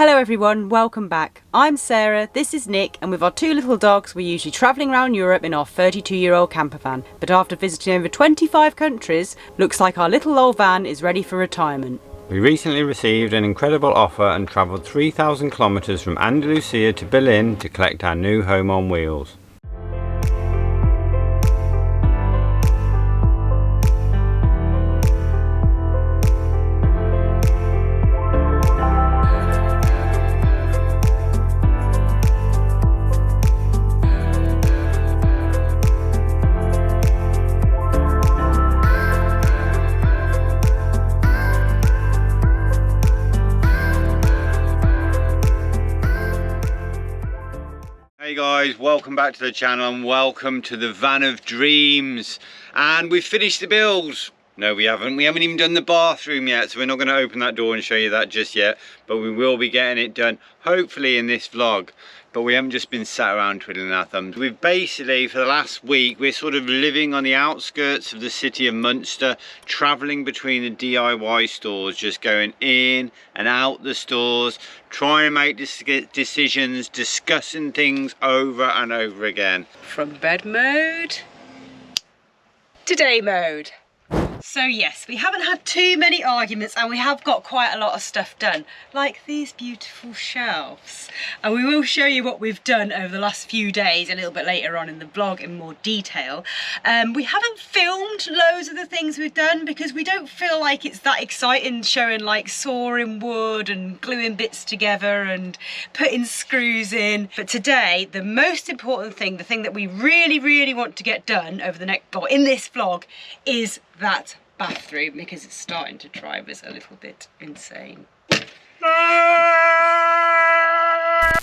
Hello everyone, welcome back. I'm Sarah, this is Nick, and with our two little dogs we're usually travelling around Europe in our 32-year-old campervan. But after visiting over 25 countries, looks like our little old van is ready for retirement. We recently received an incredible offer and travelled 3,000 kilometres from Andalusia to Berlin to collect our new home on wheels. Hey guys, welcome back to the channel and welcome to the van of dreams. And we've finished the build. No, we haven't even done the bathroom yet, so we're not going to open that door and show you that just yet, but we will be getting it done hopefully in this vlog. But we haven't just been sat around twiddling our thumbs. We've basically, for the last week, we're sort of living on the outskirts of the city of Munster, travelling between the DIY stores, just going in and out the stores, trying to make decisions, discussing things over and over again. From bed mode to day mode. So yes, we haven't had too many arguments and we have got quite a lot of stuff done, like these beautiful shelves. And we will show you what we've done over the last few days a little bit later on in the vlog in more detail. We haven't filmed loads of the things we've done because we don't feel like it's that exciting showing like sawing wood and gluing bits together and putting screws in. But today, the most important thing, the thing that we really want to get done over the next, or in this vlog, is that bathroom, because it's starting to drive us a little bit insane.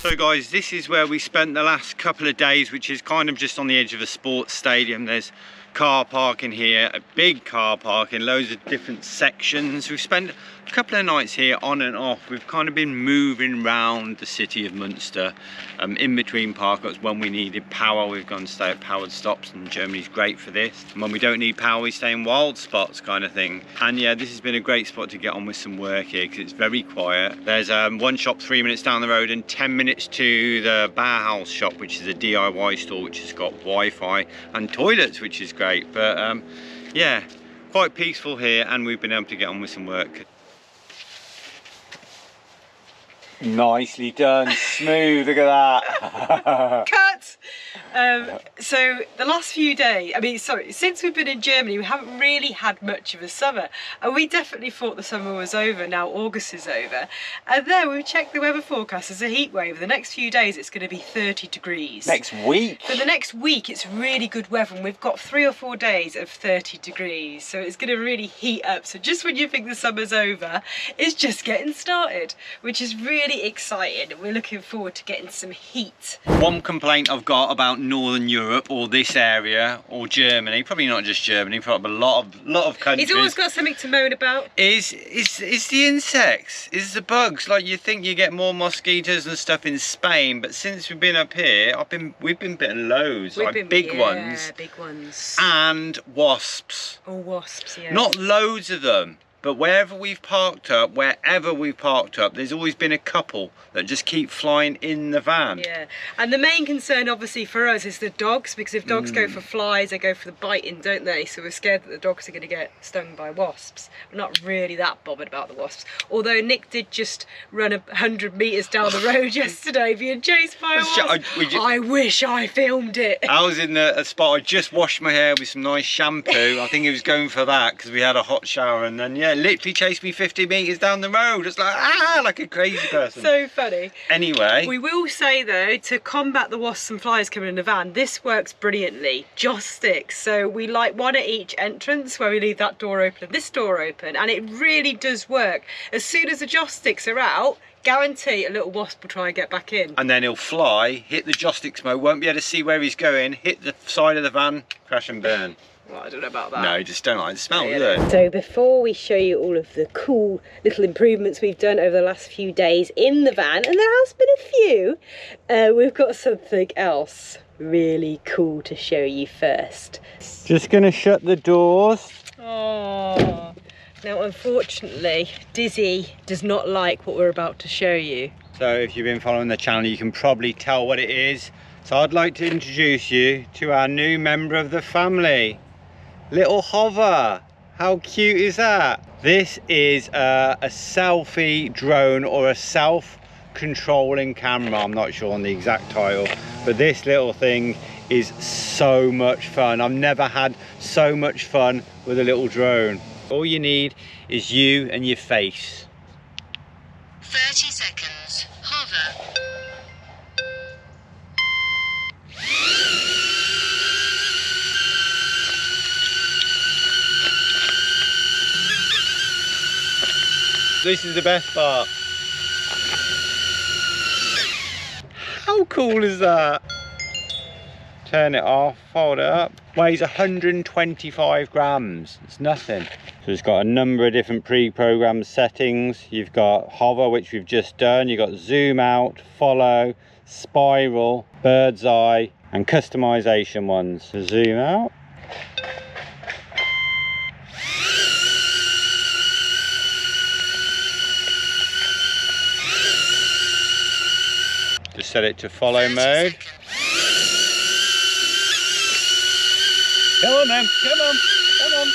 So guys, this is where we spent the last couple of days, which is kind of just on the edge of a sports stadium. There's car parking here, a big car parking, loads of different sections. We've spent a couple of nights here on and off. We've kind of been moving around the city of Munster, in between park-ups. When we needed power, we've gone to stay at powered stops, and Germany's great for this. And when we don't need power, we stay in wild spots kind of thing. And yeah, this has been a great spot to get on with some work here because it's very quiet. There's one shop 3 minutes down the road and 10 minutes to the Bauhaus shop, which is a DIY store which has got Wi-Fi and toilets, which is great. But yeah, quite peaceful here, and we've been able to get on with some work. Nicely done, smooth, look at that. Cut! So the last few days, since we've been in Germany, we haven't really had much of a summer. And we definitely thought the summer was over, now August is over. And then we checked the weather forecast, there's a heat wave. The next few days it's going to be 30 degrees. Next week? For the next week it's really good weather, and we've got 3 or 4 days of 30 degrees. So it's going to really heat up. So just when you think the summer's over, it's just getting started, which is really exciting. We're looking forward to getting some heat. One complaint I've got about Northern Europe or this area or Germany, probably not just Germany, probably a lot of countries. He's always got something to moan about. Is the insects, is the bugs. Like, you think you get more mosquitoes and stuff in Spain, but since we've been up here, we've been bitten loads, big ones. Big ones. And wasps. Oh, wasps, yeah. Not loads of them, but wherever we've parked up, there's always been a couple that just keep flying in the van. Yeah, and the main concern obviously for us is the dogs, because if dogs go for flies, they go for the biting, don't they? So we're scared that the dogs are going to get stung by wasps. We're not really that bothered about the wasps. Although Nick did just run 100 metres down the road yesterday being chased by a wasp. I wish I filmed it. I was in a spot, I just washed my hair with some nice shampoo. I think he was going for that because we had a hot shower, and then yeah, literally chased me 50 metres down the road. It's like a crazy person. So funny. Anyway, we will say though, to combat the wasps and flies coming in the van, this works brilliantly. Joss sticks. So we like one at each entrance where we leave that door open and this door open, and it really does work. As soon as the joss sticks are out, guarantee a little wasp will try and get back in. And then he'll fly, hit the joss stick smoke, won't be able to see where he's going, hit the side of the van, crash and burn. Well, I don't know about that. No, you just don't like the smell, do you? So before we show you all of the cool little improvements we've done over the last few days in the van, and there has been a few, we've got something else really cool to show you first. Just gonna shut the doors. Oh, Now, unfortunately, Dizzy does not like what we're about to show you. So if you've been following the channel, you can probably tell what it is. So I'd like to introduce you to our new member of the family, little Hover. How cute is that? This is a selfie drone or a self-controlling camera. I'm not sure on the exact title, but this little thing is so much fun. I've never had so much fun with a little drone. All you need is you and your face. 30 seconds. Hover. This is the best part. How cool is that? Turn it off, fold it up. Weighs 125 grams. It's nothing. So it's got a number of different pre-programmed settings. You've got hover, which we've just done. You've got zoom out, follow, spiral, bird's eye, and customization ones. So zoom out. Just set it to follow mode. Come on then, come on, come on.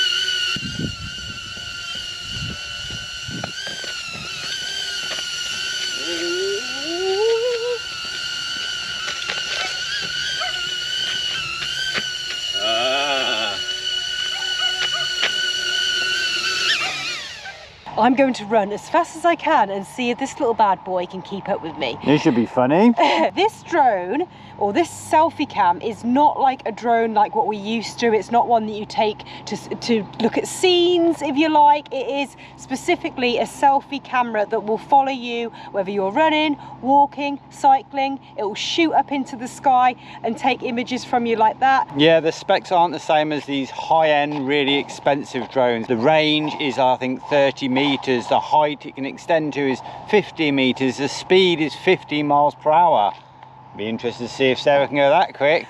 I'm going to run as fast as I can and see if this little bad boy can keep up with me. This should be funny. This drone, or this selfie cam, is not like a drone like what we used to. It's not one that you take to look at scenes, if you like. It is specifically a selfie camera that will follow you whether you're running, walking, cycling. It will shoot up into the sky and take images from you like that. Yeah, the specs aren't the same as these high-end, really expensive drones. The range is, I think, 30 meters. The height it can extend to is 50 meters. The speed is 50 miles per hour. Be interested to see if Sarah can go that quick.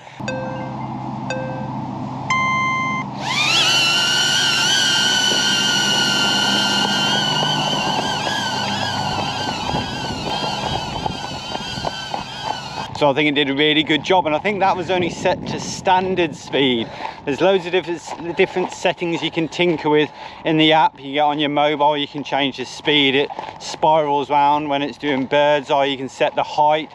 So I think it did a really good job, and I think that was only set to standard speed. There's loads of different settings you can tinker with in the app. You get on your mobile, you can change the speed. It spirals round when it's doing bird's eye. You can set the height.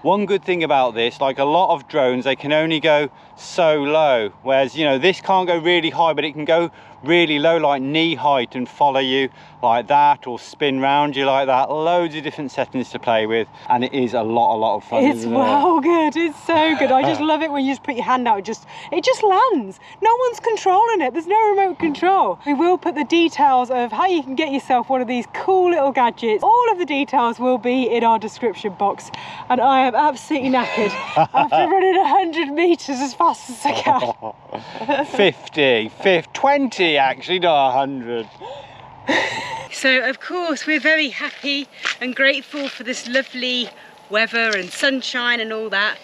One good thing about this, like a lot of drones, they can only go so low, whereas, you know, this can't go really high, but it can go really low, like knee height, and follow you like that, or spin round you like that. Loads of different settings to play with, and it is a lot of fun. It's wow good. It's so good. I just love it when you just put your hand out, it just lands. No one's controlling it. There's no remote control. We will put the details of how you can get yourself one of these cool little gadgets. All of the details will be in our description box, and I am absolutely knackered after running 100 meters as fast as I can. 50, 20 actually, not 100. So of course we're very happy and grateful for this lovely weather and sunshine and all that,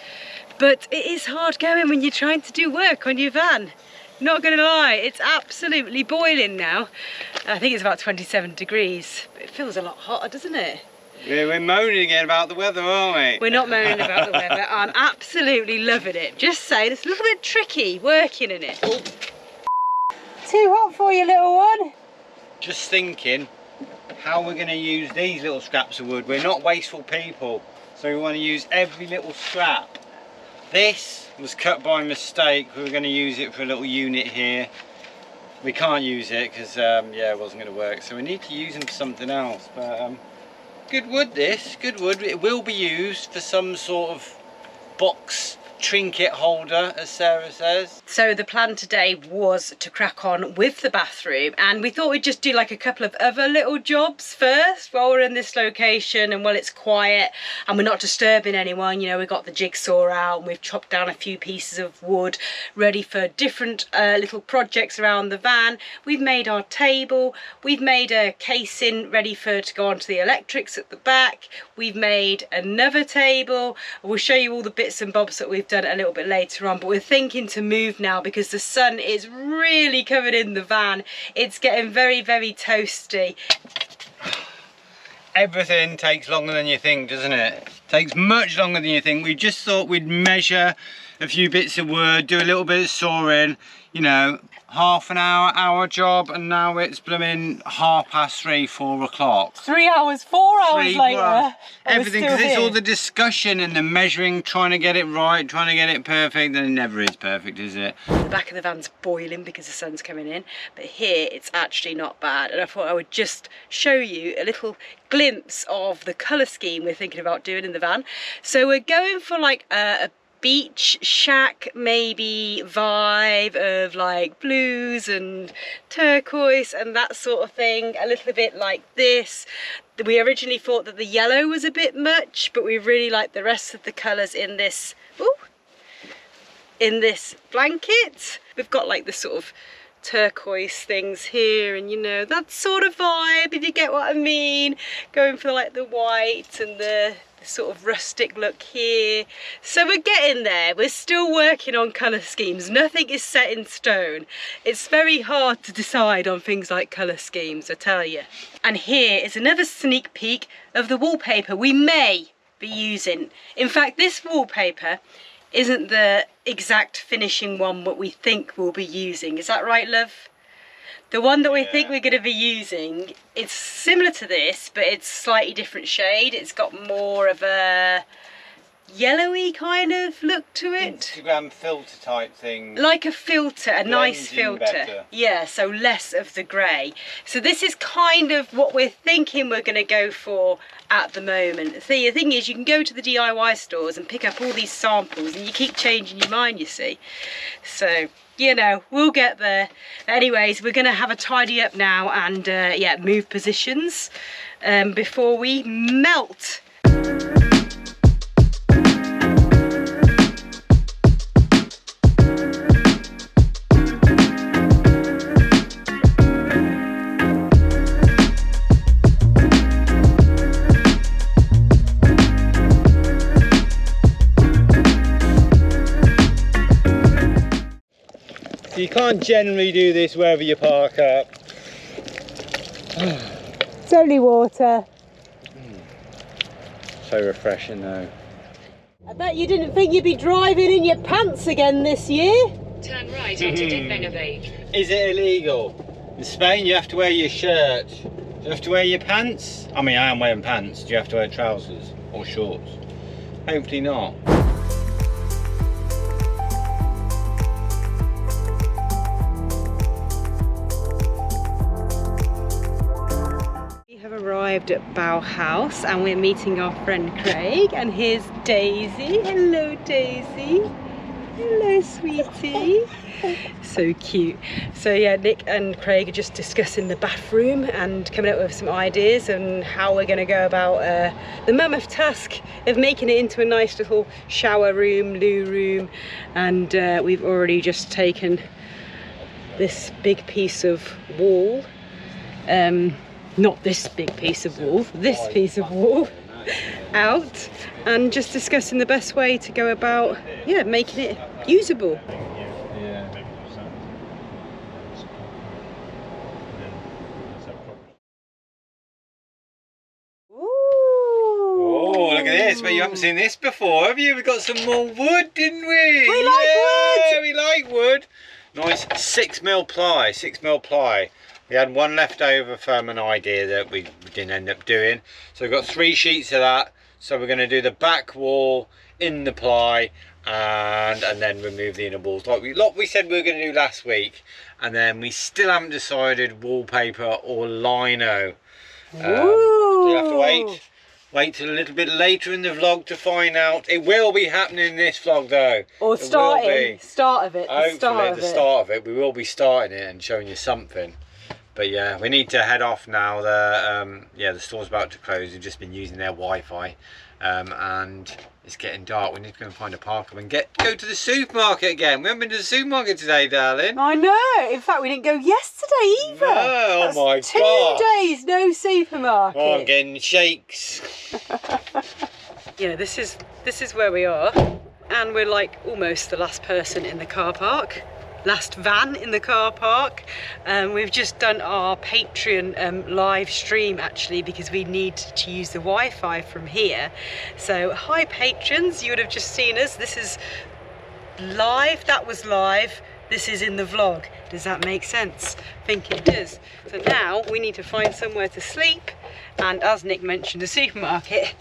but it is hard going when you're trying to do work on your van. Not gonna lie, it's absolutely boiling now. I think it's about 27 degrees, but it feels a lot hotter, doesn't it? We're moaning again about the weather, aren't we? We're not moaning about the weather. I'm absolutely loving it. Just saying, it's a little bit tricky working in it. Oh. Too hot for you, little one? Just thinking how we're going to use these little scraps of wood. We're not wasteful people, so we want to use every little scrap. This was cut by mistake. We were going to use it for a little unit here. We can't use it because yeah, it wasn't going to work, so we need to use them for something else. But good wood, this, good wood. It will be used for some sort of box trinket holder, as Sarah says. So the plan today was to crack on with the bathroom, and we thought we'd just do like a couple of other little jobs first while we're in this location and while it's quiet and we're not disturbing anyone. You know, we've got the jigsaw out and we've chopped down a few pieces of wood ready for different little projects around the van. We've made our table, we've made a casing ready to go onto the electrics at the back, we've made another table. We'll show you all the bits and bobs that we've it done a little bit later on, but we're thinking to move now because the sun is really coming in the van. It's getting very, very toasty. Everything takes longer than you think, doesn't it? Takes much longer than you think. We just thought we'd measure a few bits of wood, do a little bit of sawing, you know, half an hour job, and now it's blooming 3:30, 4 o'clock. 3 hours, 4 hours later. Everything, because it's all the discussion and the measuring, trying to get it right, trying to get it perfect, and it never is perfect, is it? The back of the van's boiling because the sun's coming in, but here it's actually not bad, and I thought I would just show you a little glimpse of the colour scheme we're thinking about doing in the van. So we're going for like a beach shack maybe vibe of like blues and turquoise and that sort of thing, a little bit like this. We originally thought that the yellow was a bit much, but we really like the rest of the colours in this blanket. We've got like the sort of turquoise things here, and you know, that sort of vibe, if you get what I mean, going for like the white and the sort of rustic look here. So we're getting there. We're still working on colour schemes. Nothing is set in stone. It's very hard to decide on things like colour schemes, I tell you. And here is another sneak peek of the wallpaper we may be using. In fact, this wallpaper isn't the exact finishing one what we think we'll be using. Is that right, love? The one that we think we're going to be using, it's similar to this, but it's slightly different shade. It's got more of a yellowy kind of look to it. Instagram filter type thing. Like a filter, a nice filter. Better. Yeah, so less of the grey. So this is kind of what we're thinking we're going to go for at the moment. See, the thing is, you can go to the DIY stores and pick up all these samples and you keep changing your mind, you see. So, you know, we'll get there. Anyways, we're going to have a tidy up now and yeah, move positions before we melt. You can't generally do this wherever you park up. It's only water. So refreshing though. I bet you didn't think you'd be driving in your pants again this year. Turn right onto Campervan. Is it illegal? In Spain you have to wear your shirt. Do you have to wear your pants? I mean, I am wearing pants. Do you have to wear trousers or shorts? Hopefully not. Arrived at Bauhaus and we're meeting our friend Craig, and here's Daisy. Hello Daisy. Hello sweetie. So cute. So yeah, Nick and Craig are just discussing the bathroom and coming up with some ideas on how we're going to go about the mammoth task of making it into a nice little shower room, loo room. And we've already just taken this big piece of wall, not this big piece of wall, this piece of wall out, and just discussing the best way to go about, yeah, making it usable. Oh, look at this, but you haven't seen this before, have you? We got some more wood, didn't we? We like wood! We like wood. Nice 6mm ply, 6mm ply. We had one left over from an idea that we didn't end up doing. So we've got 3 sheets of that. So we're going to do the back wall in the ply and then remove the inner walls like we said we were going to do last week. And then we still haven't decided wallpaper or lino. So you have to wait till a little bit later in the vlog to find out. It will be happening in this vlog though. Or start of it. Hopefully the start of it. We will be starting it and showing you something. But yeah, we need to head off now. The store's about to close. We've just been using their Wi-Fi, and it's getting dark. We need to go and find a park and go to the supermarket again. We haven't been to the supermarket today, darling. I know. In fact, we didn't go yesterday either. No, oh my God. 2 days no supermarket. Oh, I'm getting shakes. Yeah, this is where we are. and we're like almost the last person in the car park. Last van in the car park. We've just done our Patreon live stream actually, because we need to use the Wi-Fi from here. So hi patrons, you would have just seen us. This is live, that was live, this is in the vlog. Does that make sense? I think it does. So now we need to find somewhere to sleep, and as Nick mentioned, a supermarket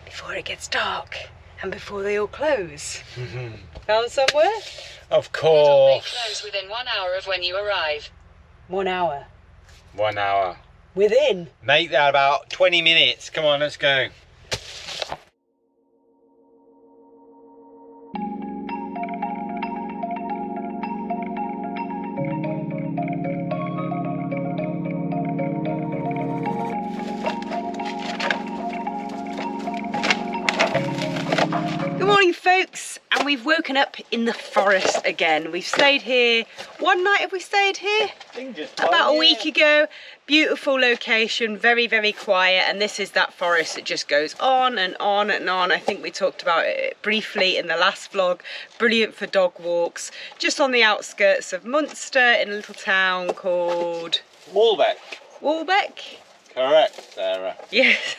before it gets dark and before they all close. Found somewhere? Of They course. close within 1 hour of when you arrive. 1 hour. 1 hour. Within. Make that about 20 minutes. Come on, let's go. Good morning folks, and we've woken up in the forest again. We've stayed here, one night have we stayed here? About a week ago. Beautiful location, very, very quiet, and this is that forest that just goes on and on and on. I think we talked about it briefly in the last vlog. Brilliant for dog walks, just on the outskirts of Munster in a little town called... Walbeck. Walbeck? Correct, Sarah. Yes.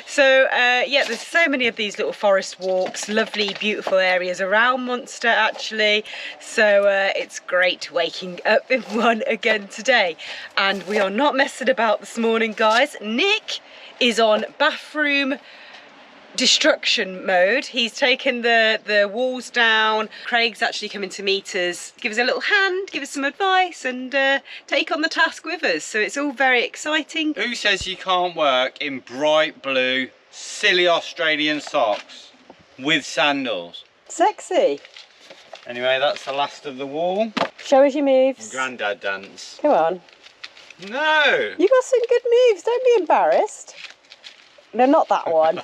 So yeah, there's so many of these little forest walks, lovely beautiful areas around Munster actually, so it's great waking up in one again today. And we are not messing about this morning, guys. Nick is on bathroom destruction mode. He's taken the walls down. Craig's actually coming to meet us, give us a little hand, give us some advice, and take on the task with us. So it's all very exciting. Who says you can't work in bright blue, silly Australian socks with sandals? Sexy. Anyway, that's the last of the wall. Show us your moves. Grandad dance. Come on. No! You got some good moves, don't be embarrassed. No, not that one.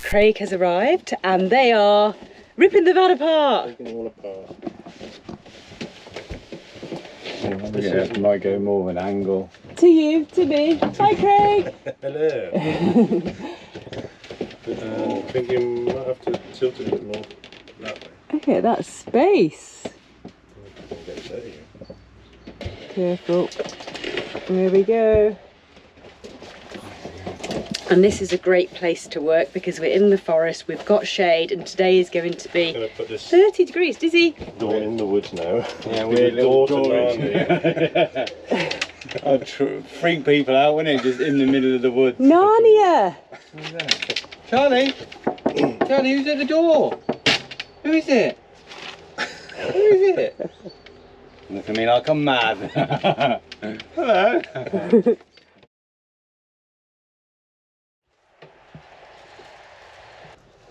Craig has arrived and they are ripping the van apart. Taking it all apart. This might go more of an angle. To you, to me. Hi Craig. Hello. I think you might have to tilt it a bit more that way. Okay, that's space. Don't get dirty. Careful. There we go. And this is a great place to work because we're in the forest, we've got shade, and today is going to be I'm gonna put this 30 degrees. Dizzy? door in the woods now. Yeah, With we're a little door to Narnia. Narnia. I'd freak people out, wouldn't it? Just in the middle of the woods. Narnia! Who's that? Charlie? Charlie, who's at the door? Who is it? Who is it? Look at me like I'm mad. Hello.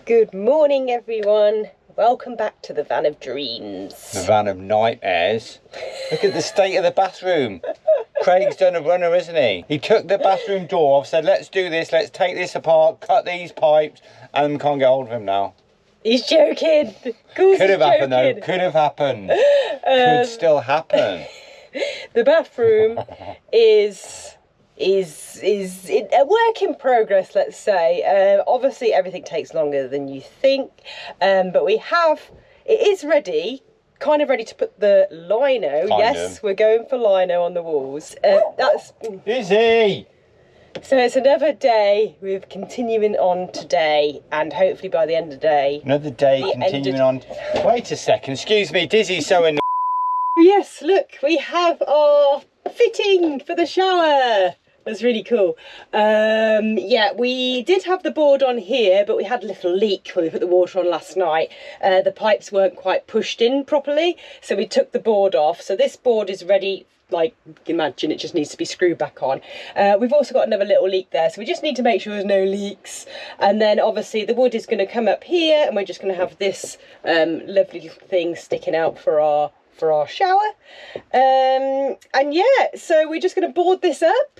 Good morning everyone. Welcome back to the Van of Dreams. The van of nightmares. Look at the state of the bathroom. Craig's done a runner, isn't he? He took the bathroom door off, said let's do this, let's take this apart, cut these pipes, and we can't get hold of him now. He's joking. Of course Could he's have happened though, joking. could have happened. Could still happen. The bathroom is a work in progress, let's say. Obviously everything takes longer than you think, but it is ready, kind of ready to put the lino. Yes, we're going for lino on the walls. That's Izzy! so it's another day. We're continuing on today, and hopefully by the end of the day. Another day The continuing ended- on. Wait a second, excuse me, Dizzy's so annoying. Yes, look, we have our fitting for the shower. That's really cool. Yeah, we did have the board on here, but we had a little leak when we put the water on last night. The pipes weren't quite pushed in properly, so we took the board off. So this board is ready, like you can imagine, it just needs to be screwed back on. We've also got another little leak there, so we just need to make sure there's no leaks. And then obviously the wood is going to come up here, and we're just going to have this lovely little thing sticking out for our shower. And yeah, so we're just going to board this up.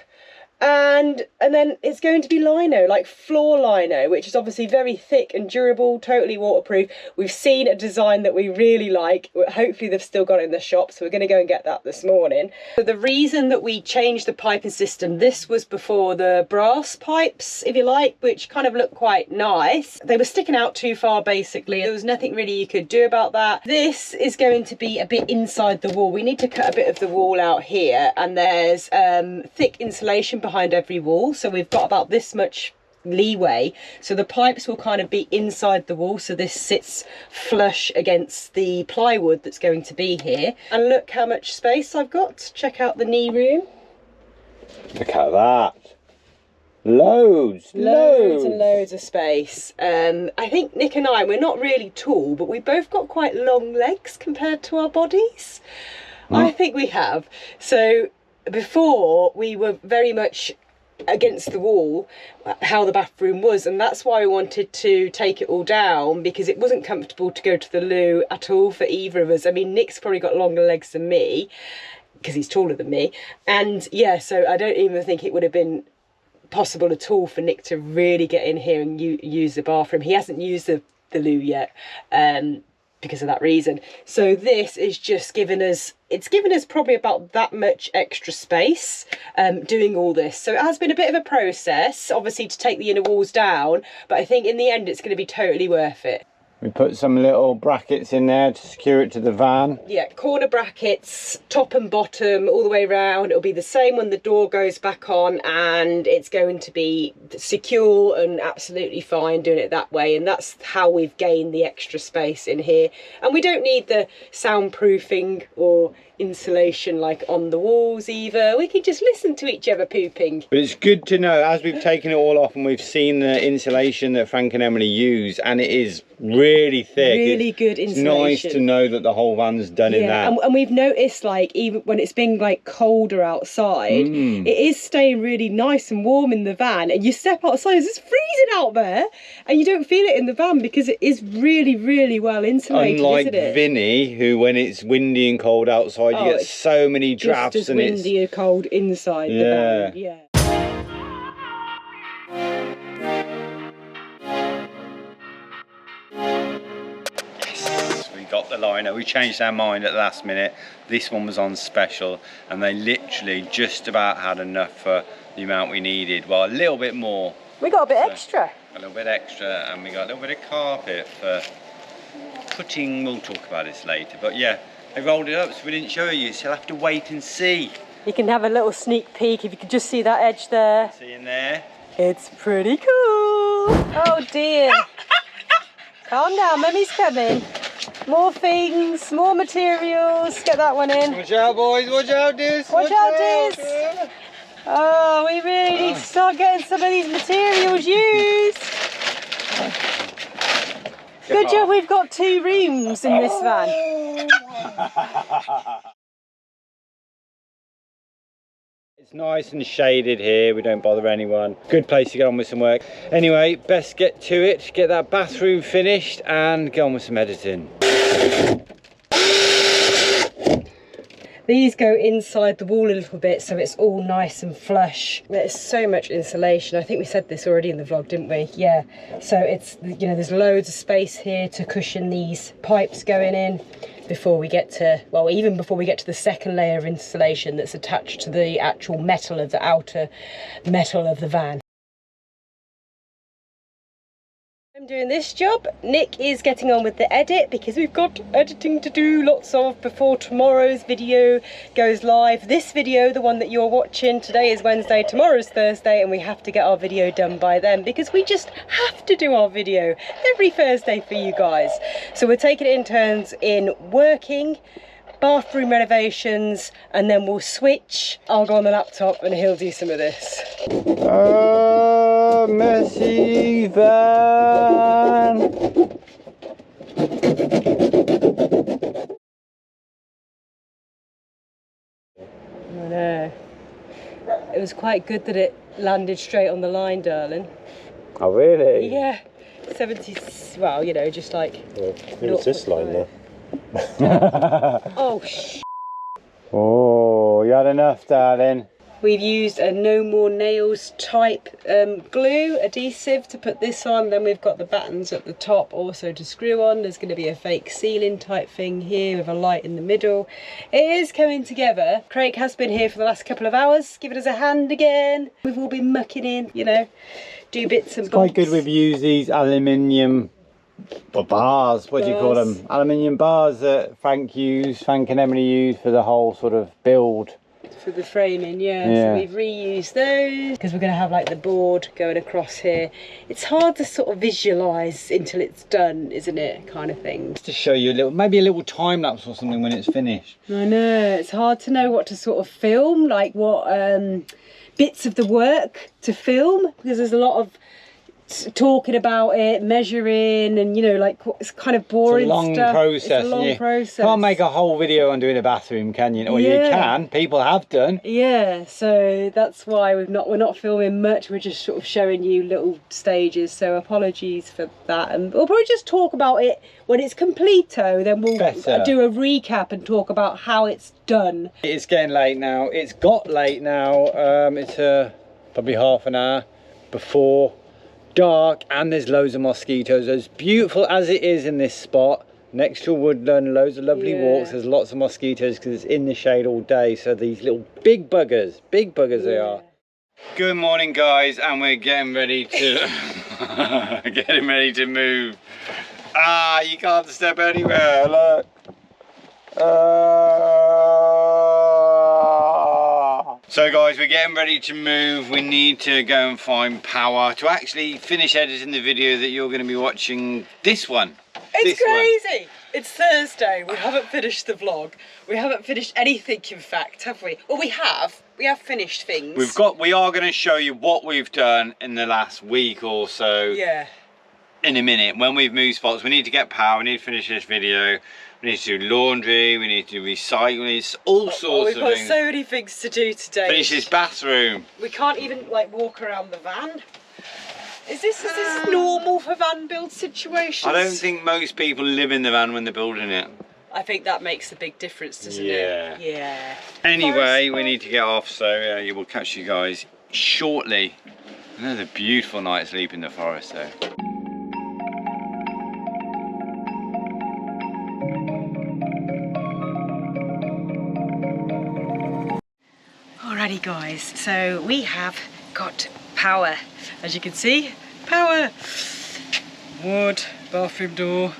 And then it's going to be lino, like floor lino, which is obviously very thick and durable, totally waterproof. We've seen a design that we really like. Hopefully they've still got it in the shop, so we're going to go and get that this morning. So the reason that we changed the piping system, this was before the brass pipes, if you like, which kind of look quite nice. They were sticking out too far, basically. There was nothing really you could do about that. This is going to be a bit inside the wall. We need to cut a bit of the wall out here, and there's thick insulation behind every wall, so we've got about this much leeway, so the pipes will kind of be inside the wall, so this sits flush against the plywood that's going to be here. And look how much space I've got. Check out the knee room. Look at that. Loads and loads of space. I think Nick and I, we're not really tall, but we both got quite long legs compared to our bodies. I think we have. So before we were very much against the wall how the bathroom was, and that's why we wanted to take it all down, because it wasn't comfortable to go to the loo at all for either of us. I mean, Nick's probably got longer legs than me because he's taller than me, and yeah, so I don't even think it would have been possible at all for Nick to really get in here and use the bathroom. He hasn't used the loo yet because of that reason. So this is just given us, it's given us probably about that much extra space doing all this. So it has been a bit of a process, obviously, to take the inner walls down, but I think in the end it's going to be totally worth it. We put some little brackets in there to secure it to the van. Yeah, corner brackets, top and bottom, all the way around. It'll be the same when the door goes back on, and it's going to be secure and absolutely fine doing it that way. And that's how we've gained the extra space in here. And we don't need the soundproofing or insulation like on the walls either. We can just listen to each other pooping. But it's good to know, as we've taken it all off and we've seen the insulation that Frank and Emily use, and it is really thick. Really good insulation. It's nice to know that the whole van's done in that. And we've noticed, like, even when it's been like colder outside, it is staying really nice and warm in the van. And you step outside, it's freezing out there, and you don't feel it in the van because it is really, really well insulated. Unlike isn't it? Vinny, who when it's windy and cold outside, you get so many drafts, just as and windy and cold inside the van. Yeah. Got the liner. We changed our mind at the last minute. This one was on special, and they literally just about had enough for the amount we needed. Well, a little bit more. We got a bit extra. A little bit extra, and we got a little bit of carpet for putting. We'll talk about this later, but yeah, they rolled it up, so we didn't show you, so you'll have to wait and see. You can have a little sneak peek if you could just see that edge there. See in there? It's pretty cool. Oh dear. Calm down, Mummy's coming. More things, more materials. Get that one in. Watch out, boys. Watch out, Diz. Watch out, Diz. Oh, we really need to start getting some of these materials used. Good job we've got 2 rooms in this van. It's nice and shaded here, we don't bother anyone. Good place to get on with some work. Anyway, best get to it, get that bathroom finished and get on with some editing. These go inside the wall a little bit, so it's all nice and flush. There's so much insulation. I think we said this already in the vlog, didn't we? Yeah. So it's, you know, there's loads of space here to cushion these pipes going in before we get to, well, even before we get to the second layer of insulation that's attached to the actual metal of the outer metal of the van. I'm doing this job. Nick is getting on with the edit because we've got editing to do lots of before tomorrow's video goes live. This video, the one that you're watching, today is Wednesday, tomorrow's Thursday, and we have to get our video done by then because we just have to do our video every Thursday for you guys. So we're taking it in turns in working, bathroom renovations, and then we'll switch. I'll go on the laptop and he'll do some of this. Oh, messy van. I know. It was quite good that it landed straight on the line, darling. Oh, really? Yeah. 70, well, you know, just like... Well, who's this line there? Oh, sh**. Oh, you had enough, darling. We've used a no more nails type glue adhesive to put this on. Then we've got the battens at the top also to screw on. There's going to be a fake ceiling type thing here with a light in the middle. It is coming together. Craig has been here for the last couple of hours giving us a hand again. We've all been mucking in, you know, do bits and bobs. Quite good we've used these aluminium bars, what do you call them? Aluminium bars that Frank and Emily used for the whole sort of build. For the framing, yeah. So we've reused those because we're going to have like the board going across here. It's hard to sort of visualise until it's done, isn't it, kind of thing. Just to show you a little, maybe a little time lapse or something when it's finished. I know, it's hard to know what to sort of film, like what bits of the work to film, because there's a lot of talking about it, measuring, and you know, like it's kind of boring stuff. It's a long process. It's a long process. Can't make a whole video on doing a bathroom, can you? Or you can. People have done. Yeah, so that's why we're not filming much. We're just sort of showing you little stages. So apologies for that, and we'll probably just talk about it when it's completo. Then we'll do a recap and talk about how it's done. It's getting late now. It's got late now. It's probably half an hour before dark, and there's loads of mosquitoes. As beautiful as it is in this spot next to a woodland, loads of lovely walks, there's lots of mosquitoes because it's in the shade all day. So these little big buggers they are. Good morning guys, and we're getting ready to move. You can't step anywhere, look. So guys, we're getting ready to move. We need to go and find power to actually finish editing the video that you're going to be watching. This one. It's crazy. It's Thursday. We haven't finished the vlog. We haven't finished anything, in fact, have we? Well, we have. We have finished things. We are going to show you what we've done in the last week or so. Yeah. In a minute, when we've moved spots, we need to get power. We need to finish this video. We need to do laundry, we need to do recycling, all sorts of things. We've got so many things to do today. Finish this bathroom. We can't even like walk around the van. Is this normal for van build situations? I don't think most people live in the van when they're building it. I think that makes a big difference, doesn't it? Yeah. Anyway, we need to get off, so you will catch you guys shortly. Another beautiful night's sleep in the forest though. Alrighty guys, so we have got power, as you can see. Power! Wood, bathroom door,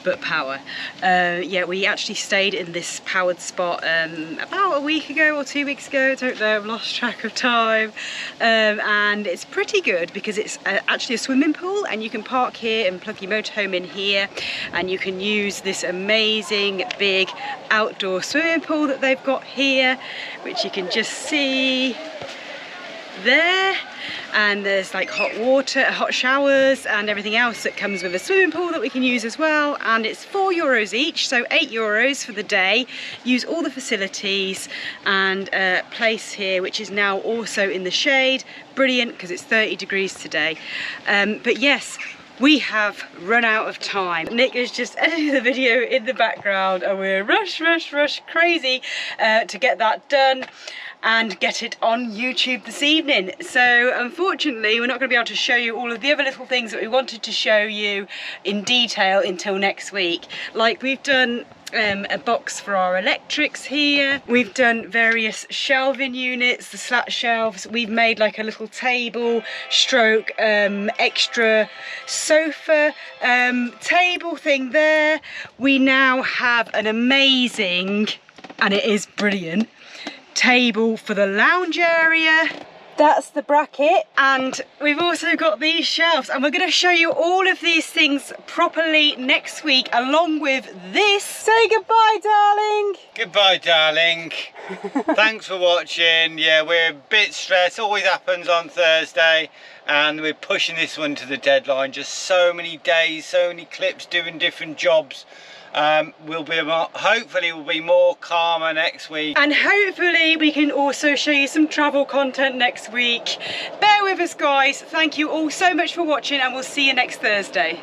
but power. Yeah, we actually stayed in this powered spot about a week ago or 2 weeks ago, don't know, I've lost track of time. And it's pretty good because it's actually a swimming pool, and you can park here and plug your motorhome in here, and you can use this amazing big outdoor swimming pool that they've got here, which you can just see there. And there's like hot water, hot showers and everything else that comes with a swimming pool that we can use as well. And it's €4 each, so €8 for the day. Use all the facilities, and place here which is now also in the shade. Brilliant, because it's 30 degrees today. But yes, we have run out of time. Nick is just editing the video in the background, and we're rush crazy to get that done and get it on YouTube this evening. So unfortunately we're not going to be able to show you all of the other little things that we wanted to show you in detail until next week. Like we've done a box for our electrics here. We've done various shelving units, the slat shelves. We've made like a little table stroke extra sofa table thing there. We now have an amazing, and it is brilliant, table for the lounge area. That's the bracket, and we've also got these shelves, and we're going to show you all of these things properly next week along with this. Say goodbye, darling. Goodbye, darling. Thanks for watching. Yeah, we're a bit stressed, always happens on Thursday, and we're pushing this one to the deadline. Just so many days, so many clips, doing different jobs. Hopefully we'll be more calmer next week, and hopefully we can also show you some travel content next week. Bear with us guys. Thank you all so much for watching, and we'll see you next Thursday.